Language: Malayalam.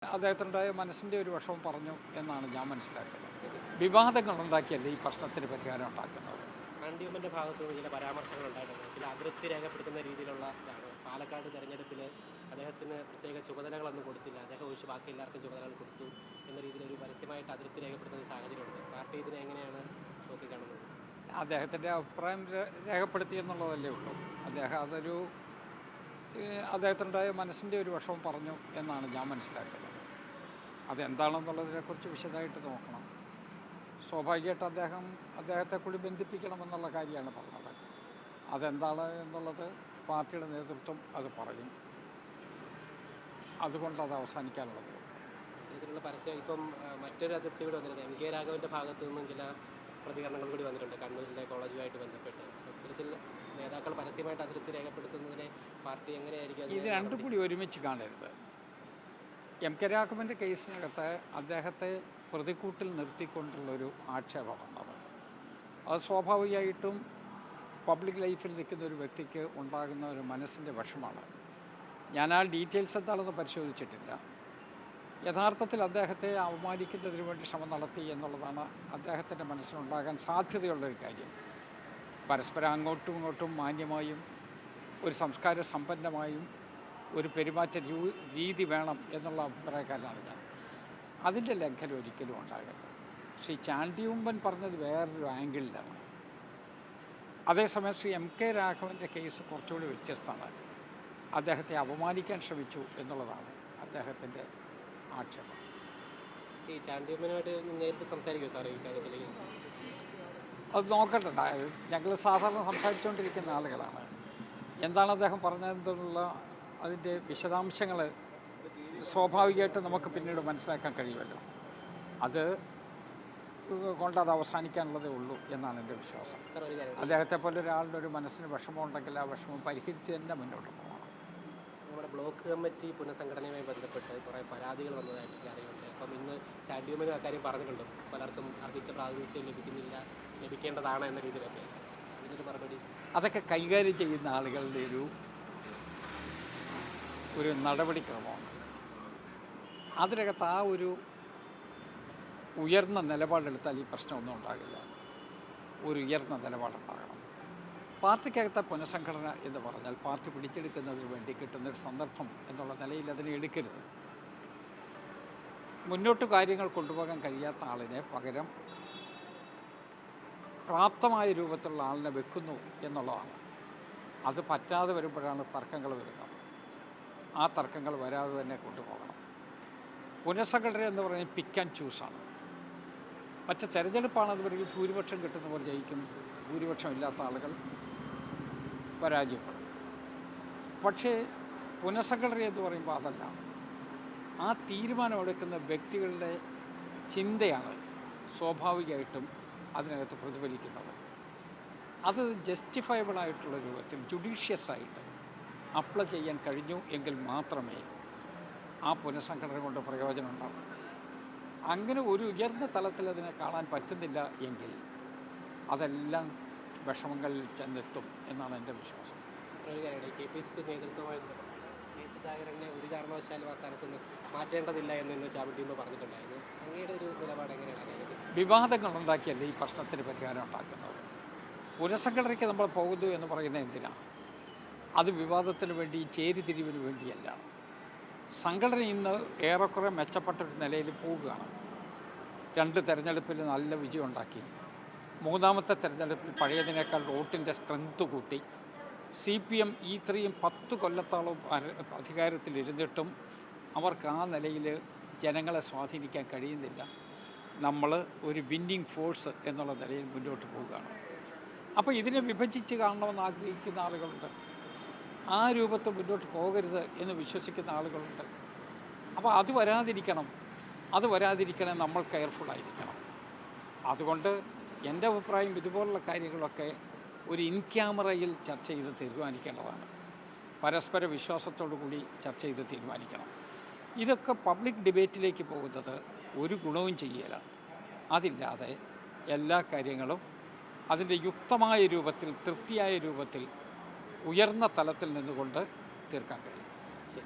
അദ്ദേഹത്തിനുണ്ടായ മനസ്സിൻ്റെ ഒരു വിഷമം പറഞ്ഞു എന്നാണ് ഞാൻ മനസ്സിലാക്കുന്നത്. വിവാദങ്ങൾ ഉണ്ടാക്കിയല്ല ഈ പ്രശ്നത്തിന് പരിഹാരം ഉണ്ടാക്കുന്നത്. ആൻഡിയമ്മൻ്റെ ഭാഗത്തു നിന്ന് ചില പരാമർശങ്ങൾ ഉണ്ടായിട്ടുണ്ട്. ചില അതൃപ്തി രേഖപ്പെടുത്തുന്ന രീതിയിലുള്ള ഇതാണ്. പാലക്കാട് തെരഞ്ഞെടുപ്പിൽ അദ്ദേഹത്തിന് പ്രത്യേക ചുമതലകളൊന്നും കൊടുത്തില്ല, അദ്ദേഹം ഒഴിച്ച് ബാക്കി എല്ലാവർക്കും ചുമതലകൾ കൊടുത്തു എന്ന രീതിയിൽ ഒരു പരസ്യമായിട്ട് അതൃപ്തി രേഖപ്പെടുത്തുന്ന സാഹചര്യമുണ്ട്. പാർട്ടി ഇതിനെ എങ്ങനെയാണ് നോക്കിക്കാണുന്നത്? അദ്ദേഹത്തിൻ്റെ അഭിപ്രായം രേഖപ്പെടുത്തി എന്നുള്ളതല്ലേ ഉള്ളൂ. അദ്ദേഹത്തിനുണ്ടായ മനസ്സിൻ്റെ ഒരു വിഷമം പറഞ്ഞു എന്നാണ് ഞാൻ മനസ്സിലാക്കുന്നത്. അതെന്താണെന്നുള്ളതിനെക്കുറിച്ച് വിശദമായിട്ട് നോക്കണം. സ്വാഭാവികമായിട്ട് അദ്ദേഹത്തെ കൂടി ബന്ധിപ്പിക്കണമെന്നുള്ള കാര്യമാണ് പറഞ്ഞത്. അതെന്താണ് എന്നുള്ളത് പാർട്ടിയുടെ നേതൃത്വം അത് പറയും. അതുകൊണ്ട് അത് അവസാനിക്കാനുള്ളത്. ഇത്തരത്തിലുള്ള പരസ്യം ഇപ്പം മറ്റൊരു അതൃപ്തി കൂടി വന്നിരുന്നത് എം കെ രാഘവൻ്റെ ഭാഗത്തു നിന്നും ചില പ്രതികരണങ്ങൾ കൂടി വന്നിട്ടുണ്ട് കണ്ണൂരിലെ കോളേജുമായിട്ട് ബന്ധപ്പെട്ട്. ഇത്തരത്തിൽ നേതാക്കൾ പരസ്യമായിട്ട് അതൃപ്തി രേഖപ്പെടുത്തുന്നതിനെ പാർട്ടി എങ്ങനെയായിരിക്കും? ഇത് രണ്ടും കൂടി ഒരുമിച്ച് കാണരുത്. എം കെ രാഘവൻ്റെ കേസിനകത്ത് അദ്ദേഹത്തെ പ്രതിക്കൂട്ടിൽ നിർത്തിക്കൊണ്ടുള്ളൊരു ആക്ഷേപമാണത്. അത് സ്വാഭാവികമായിട്ടും പബ്ലിക് ലൈഫിൽ നിൽക്കുന്ന ഒരു വ്യക്തിക്ക് ഉണ്ടാകുന്ന ഒരു മനസ്സിൻ്റെ വിഷമാണ്. ഞാൻ ആ ഡീറ്റെയിൽസ് എന്താണെന്ന് പരിശോധിച്ചിട്ടില്ല. യഥാർത്ഥത്തിൽ അദ്ദേഹത്തെ അവമാനിക്കുന്നതിന് വേണ്ടി ശ്രമം നടത്തി എന്നുള്ളതാണ് അദ്ദേഹത്തിൻ്റെ മനസ്സിലുണ്ടാകാൻ സാധ്യതയുള്ളൊരു കാര്യം. പരസ്പരം അങ്ങോട്ടും ഇങ്ങോട്ടും മാന്യമായും ഒരു സംസ്കാര സമ്പന്നമായും ഒരു പെരുമാറ്റ രീതി വേണം എന്നുള്ള അഭിപ്രായക്കാരനാണ് ഞാൻ. അതിൻ്റെ ലംഘനം ഒരിക്കലും ഉണ്ടാകരുത്. ശ്രീ ചാണ്ടി ഉമ്മൻ പറഞ്ഞത് വേറൊരു ആംഗിളിലാണ്. അതേസമയം ശ്രീ എം കെ രാഘവൻ്റെ കേസ് കുറച്ചുകൂടി വ്യത്യസ്തമാണ്. അദ്ദേഹത്തെ അപമാനിക്കാൻ ശ്രമിച്ചു എന്നുള്ളതാണ് അദ്ദേഹത്തിൻ്റെ ആക്ഷേപം. ഈ ചാണ്ടി ഉമ്മനുമായിട്ട് നേരിട്ട് സംസാരിക്കുമോ സാർ ഈ കാര്യത്തിൽ? അത് നോക്കട്ടെ. ഞങ്ങൾ സാധാരണ സംസാരിച്ചുകൊണ്ടിരിക്കുന്ന ആളുകളാണ്. എന്താണ് അദ്ദേഹം പറഞ്ഞതെന്നുള്ള അതിൻ്റെ വിശദാംശങ്ങൾ സ്വാഭാവികമായിട്ട് നമുക്ക് പിന്നീട് മനസ്സിലാക്കാൻ കഴിയുമല്ലോ. അത് കൊണ്ടത് അവസാനിക്കാനുള്ളതേ ഉള്ളൂ എന്നാണ് എൻ്റെ വിശ്വാസം. അദ്ദേഹത്തെ പോലെ ഒരാളുടെ ഒരു മനസ്സിന് വിഷമം ഉണ്ടെങ്കിൽ ആ വിഷമം പരിഹരിച്ച് തന്നെ മുന്നോട്ട് പോകണം. നമ്മുടെ ബ്ലോക്ക് കമ്മിറ്റി പുനഃസംഘടനയുമായി ബന്ധപ്പെട്ട് കുറേ പരാതികൾ വന്നതായിട്ട് അറിയുന്നുണ്ട്. അപ്പം ഇന്ന് ചാണ്ടിയമ്മനും അക്കാര്യം പറഞ്ഞിട്ടുണ്ട്. പലർക്കും അർഹിച്ച പ്രാതിനിധ്യം ലഭിക്കേണ്ടതാണ് എന്ന രീതിയിലൊക്കെ. അതിനൊരു മറുപടി? അതൊക്കെ കൈകാര്യം ചെയ്യുന്ന ആളുകളുടെ ഒരു നടപടിക്രമമാണ്. അതിനകത്ത് ആ ഒരു ഉയർന്ന നിലപാടെടുത്താൽ ഈ പ്രശ്നമൊന്നും ഉണ്ടാകില്ല. ഒരു ഉയർന്ന നിലപാടുണ്ടാകണം. പാർട്ടിക്കകത്തെ പുനഃസംഘടന എന്ന് പറഞ്ഞാൽ പാർട്ടി പിടിച്ചെടുക്കുന്നതിന് വേണ്ടി കിട്ടുന്നൊരു സന്ദർഭം എന്നുള്ള നിലയിൽ അതിനെ എടുക്കരുത്. മുന്നോട്ട് കാര്യങ്ങൾ കൊണ്ടുപോകാൻ കഴിയാത്ത ആളിനെ പകരം പ്രാപ്തമായ രൂപത്തിലുള്ള ആളിനെ വെക്കുന്നു എന്നുള്ളതാണ്. അത് പറ്റാതെ വരുമ്പോഴാണ് തർക്കങ്ങൾ വരുന്നത്. ആ തർക്കങ്ങൾ വരാതെ തന്നെ കൊണ്ടുപോകണം. പുനഃസംഘടന എന്ന് പറയുന്നത് പിക്ക് ആൻഡ് ചൂസാണ്. മറ്റ് തെരഞ്ഞെടുപ്പാണെന്ന് പറയും ഭൂരിപക്ഷം കിട്ടുന്നവർ ജയിക്കും, ഭൂരിപക്ഷം ഇല്ലാത്ത ആളുകൾ പരാജയപ്പെടും. പക്ഷേ പുനഃസംഘടന എന്ന് പറയുമ്പോൾ അതല്ല. ആ തീരുമാനമെടുക്കുന്ന വ്യക്തികളുടെ ചിന്തയാണ് സ്വാഭാവികമായിട്ടും അതിനകത്ത് പ്രതിഫലിക്കുന്നത്. അത് ജസ്റ്റിഫയബിളായിട്ടുള്ള രൂപത്തിൽ ജുഡീഷ്യസായിട്ട് അപ്ലൈ ചെയ്യാൻ കഴിഞ്ഞു എങ്കിൽ മാത്രമേ ആ പുനഃസംഘടന കൊണ്ട് പ്രയോജനം ഉണ്ടാകും. അങ്ങനെ ഒരു ഉയർന്ന തലത്തിൽ അതിനെ കാണാൻ പറ്റുന്നില്ല എങ്കിൽ അതെല്ലാം വിഷമങ്ങളിൽ ചെന്നെത്തും എന്നാണ് എൻ്റെ വിശ്വാസം. KPCC നേതൃത്വമായി സുധാകരനെ ഒരു കാരണവശാലും ആ സ്ഥാനത്ത് നിന്ന് മാറ്റേണ്ടതില്ല എന്ന് ചാണ്ടിയമ്മ പറഞ്ഞിട്ടുണ്ടായിരുന്നു. അങ്ങയുടെ ഒരു നിലപാട് എങ്ങനെയാണ്? വിവാദങ്ങൾ ഉണ്ടാക്കിയല്ലേ ഈ പ്രശ്നത്തിന് പരിഹാരം ഉണ്ടാക്കുന്നത്. പുനഃസംഘടനയ്ക്ക് നമ്മൾ പോകുന്നു എന്ന് പറയുന്നത് എന്തിനാണ്? അത് വിവാദത്തിന് വേണ്ടി, ചേരിതിരിവിന് വേണ്ടിയല്ല. സംഘടന ഇന്ന് ഏറെക്കുറെ മെച്ചപ്പെട്ടൊരു നിലയിൽ പോവുകയാണ്. 2 തെരഞ്ഞെടുപ്പിൽ നല്ല വിജയം ഉണ്ടാക്കി. 3ാമത്തെ തെരഞ്ഞെടുപ്പിൽ പഴയതിനേക്കാൾ വോട്ടിൻ്റെ സ്ട്രെങ്ത് കൂട്ടി. CPM ഇത്രയും 10 കൊല്ലത്തോളം അധികാരത്തിലിരുന്നിട്ടും അവർക്ക് ആ നിലയിൽ ജനങ്ങളെ സ്വാധീനിക്കാൻ കഴിയുന്നില്ല. നമ്മൾ ഒരു വിന്നിങ് ഫോഴ്സ് എന്നുള്ള നിലയിൽ മുന്നോട്ട് പോവുകയാണ്. അപ്പോൾ ഇതിനെ വിഭജിച്ച് കാണണമെന്ന് ആഗ്രഹിക്കുന്ന ആളുകളുണ്ട്. ആ രൂപത്തിൽ മുന്നോട്ട് പോകരുത് എന്ന് വിശ്വസിക്കുന്ന ആളുകളുണ്ട്. അപ്പോൾ അത് വരാതിരിക്കണം നമ്മൾ കെയർഫുള്ളായിരിക്കണം. അതുകൊണ്ട് എൻ്റെ അഭിപ്രായം ഇതുപോലുള്ള കാര്യങ്ങളൊക്കെ ഒരു ഇൻ ക്യാമറയിൽ ചർച്ച ചെയ്ത് തീരുമാനിക്കേണ്ടതാണ്. പരസ്പര വിശ്വാസത്തോടു കൂടി ചർച്ച ചെയ്ത് തീരുമാനിക്കണം. ഇതൊക്കെ പബ്ലിക് ഡിബേറ്റിലേക്ക് പോകുന്നത് ഒരു ഗുണവും ചെയ്യില്ല. അതില്ലാതെ എല്ലാ കാര്യങ്ങളും അതിൻ്റെ യുക്തമായ രൂപത്തിൽ, തൃപ്തിയായ രൂപത്തിൽ, ഉയർന്ന തലത്തിൽ നിന്നുകൊണ്ട് തീർക്കാൻ കഴിയും.